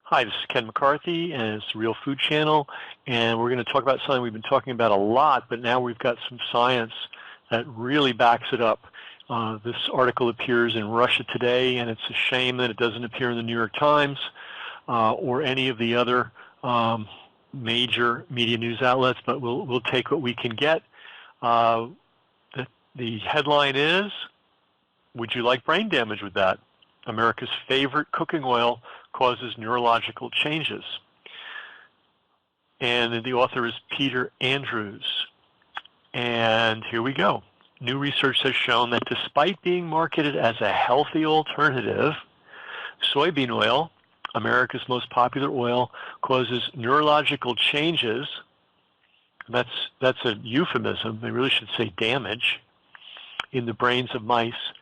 Hi, this is Ken McCarthy, and it's the Real Food Channel, and we're going to talk about something we've been talking about a lot, but now we've got some science that really backs it up. This article appears in Russia Today, and it's a shame that it doesn't appear in the New York Times or any of the other major media news outlets, but we'll take what we can get. The headline is, "Would you like brain damage with that? America's favorite cooking oil causes neurological changes." And the author is Peter Andrews. And here we go. New research has shown that despite being marketed as a healthy alternative, soybean oil, America's most popular oil, causes neurological changes. That's a euphemism. They really should say damage in the brains of mice,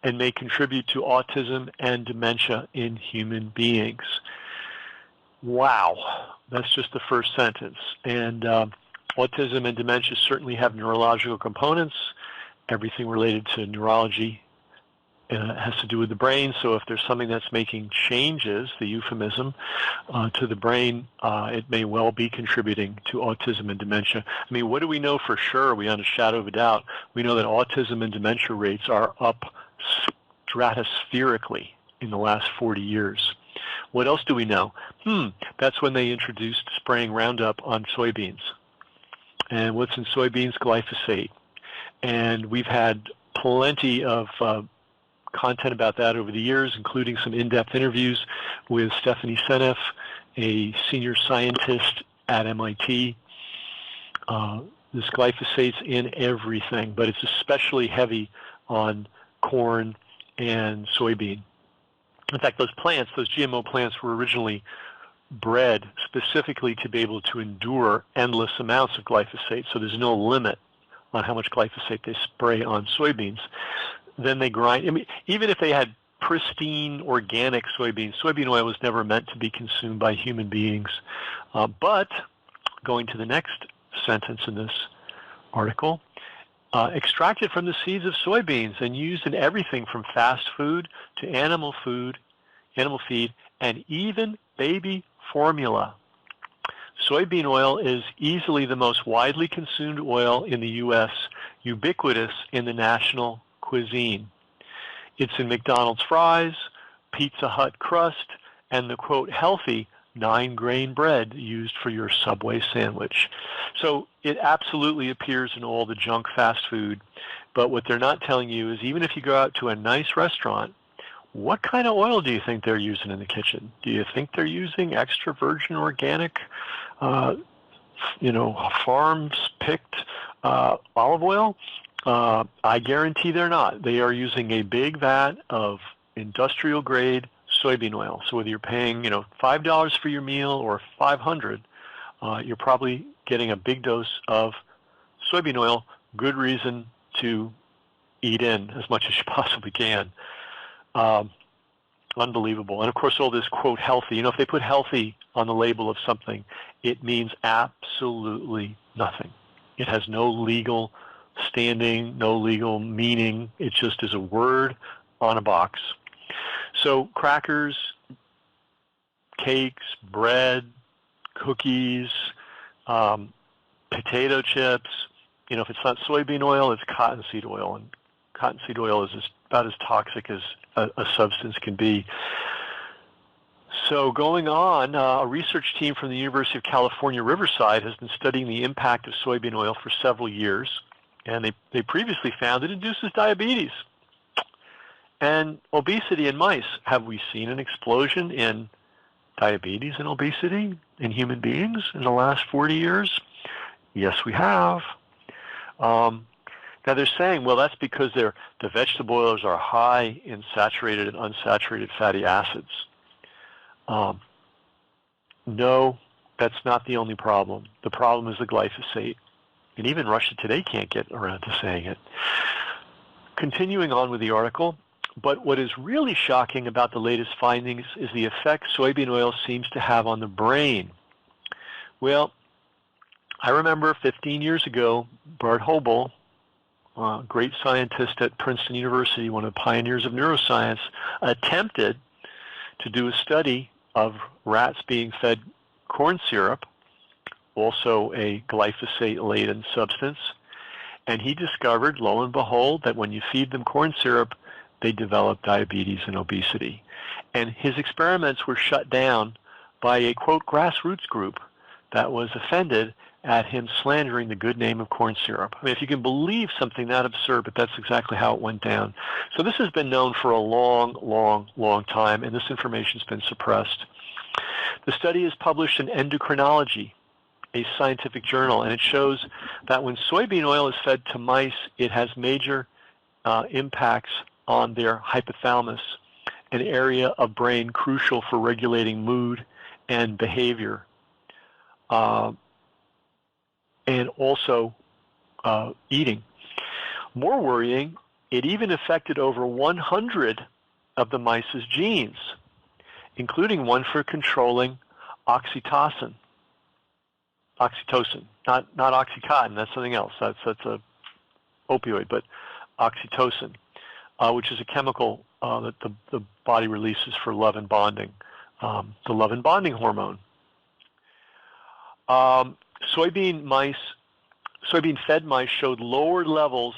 and may contribute to autism and dementia in human beings. Wow, that's just the first sentence. And autism and dementia certainly have neurological components. Everything related to neurology has to do with the brain, so if there's something that's making changes, the euphemism, to the brain, it may well be contributing to autism and dementia. I mean, what do we know for sure? Beyond a shadow of a doubt, we know that autism and dementia rates are up stratospherically in the last 40 years. What else do we know? That's when they introduced spraying Roundup on soybeans. And what's in soybeans? Glyphosate. And we've had plenty of content about that over the years, including some in-depth interviews with Stephanie Seneff, a senior scientist at MIT. This glyphosate's in everything, but it's especially heavy on corn and soybean. In fact, those GMO plants were originally bred specifically to be able to endure endless amounts of glyphosate, so there's no limit on how much glyphosate they spray on soybeans. Then they grind. I mean, even if they had pristine organic soybeans, soybean oil was never meant to be consumed by human beings. But going to the next sentence in this article, extracted from the seeds of soybeans and used in everything from fast food to animal feed, and even baby formula. Soybean oil is easily the most widely consumed oil in the U.S., ubiquitous in the national cuisine. It's in McDonald's fries, Pizza Hut crust, and the, quote, healthy 9-grain bread used for your Subway sandwich. So it absolutely appears in all the junk fast food, but what they're not telling you is even if you go out to a nice restaurant, what kind of oil do you think they're using in the kitchen? Do you think they're using extra virgin organic, farms-picked olive oil? I guarantee they're not. They are using a big vat of industrial-grade soybean oil. So whether you're paying, $5 for your meal or $500, you're probably getting a big dose of soybean oil. Good reason to eat in as much as you possibly can. Unbelievable. And of course, all this, quote, healthy. If they put healthy on the label of something, it means absolutely nothing. It has no legal standing, no legal meaning. It just is a word on a box. So crackers, cakes, bread, cookies, potato chips, if it's not soybean oil, it's cottonseed oil. And cottonseed oil is about as toxic as a substance can be. So going on, a research team from the University of California, Riverside has been studying the impact of soybean oil for several years, and they previously found it induces diabetes and obesity in mice. Have we seen an explosion in diabetes and obesity in human beings in the last 40 years? Yes, we have. Now they're saying, well, that's because the vegetable oils are high in saturated and unsaturated fatty acids. No, that's not the only problem. The problem is the glyphosate. And even Russia Today can't get around to saying it. Continuing on with the article, but what is really shocking about the latest findings is the effect soybean oil seems to have on the brain. Well, I remember 15 years ago, Bart Hobel, a great scientist at Princeton University, one of the pioneers of neuroscience, attempted to do a study of rats being fed corn syrup, also a glyphosate-laden substance, and he discovered, lo and behold, that when you feed them corn syrup, they develop diabetes and obesity. And his experiments were shut down by a, quote, grassroots group that was offended at him slandering the good name of corn syrup. I mean, if you can believe something that absurd, but that's exactly how it went down. So this has been known for a long, long, long time, and this information's been suppressed. The study is published in Endocrinology, a scientific journal, and it shows that when soybean oil is fed to mice, it has major impacts on their hypothalamus, an area of brain crucial for regulating mood and behavior, and also eating. More worrying, it even affected over 100 of the mice's genes, including one for controlling oxytocin, not Oxycontin, that's something else. That's a opioid, but oxytocin, which is a chemical that the body releases for love and bonding, the love and bonding hormone. Soybean-fed mice showed lower levels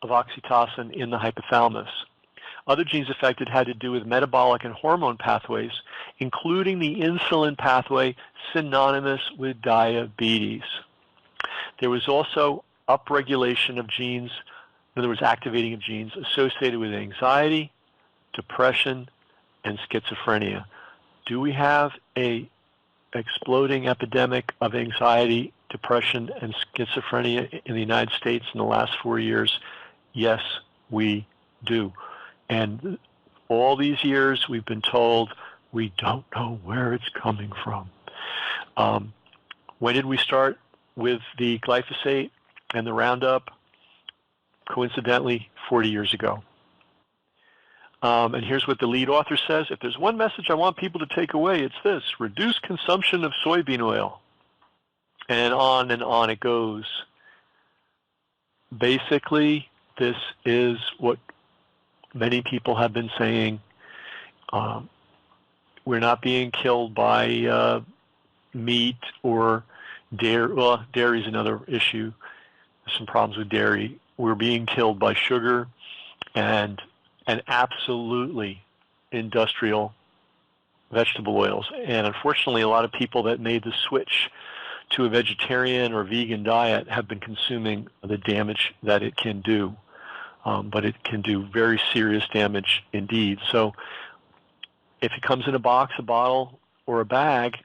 of oxytocin in the hypothalamus. Other genes affected had to do with metabolic and hormone pathways, including the insulin pathway synonymous with diabetes. There was also upregulation of genes, in other words, activating of genes associated with anxiety, depression, and schizophrenia. Do we have an exploding epidemic of anxiety, depression, and schizophrenia in the United States in the last 4 years? Yes, we do. And all these years we've been told we don't know where it's coming from. When did we start with the glyphosate and the Roundup? Coincidentally, 40 years ago. And here's what the lead author says: if there's one message I want people to take away, it's this: reduce consumption of soybean oil. And on it goes. Basically, this is what many people have been saying. We're not being killed by meat or dairy. Well, dairy is another issue. There's some problems with dairy. We're being killed by sugar and absolutely industrial vegetable oils. And unfortunately, a lot of people that made the switch to a vegetarian or vegan diet have been consuming the damage that it can do. But it can do very serious damage indeed. So if it comes in a box, a bottle, or a bag,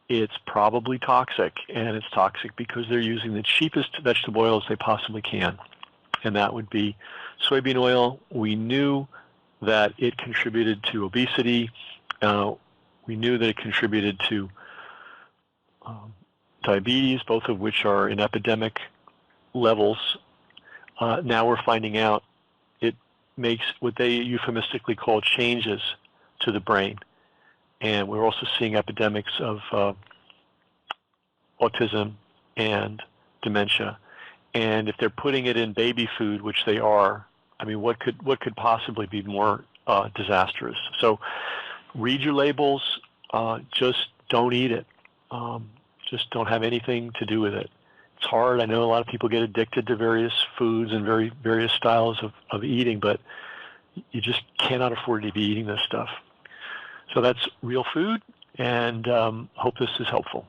it's probably toxic. And it's toxic because they're using the cheapest vegetable oils they possibly can. And that would be soybean oil. We knew that it contributed to obesity. We knew that it contributed to diabetes, both of which are in epidemic levels. Now we're finding out it makes what they euphemistically call changes to the brain. And we're also seeing epidemics of autism and dementia. And if they're putting it in baby food, which they are, I mean, what could possibly be more disastrous? So read your labels. Just don't eat it. Just don't have anything to do with it. It's hard. I know a lot of people get addicted to various foods and various styles of eating, but you just cannot afford to be eating this stuff. So that's real food, and hope this is helpful.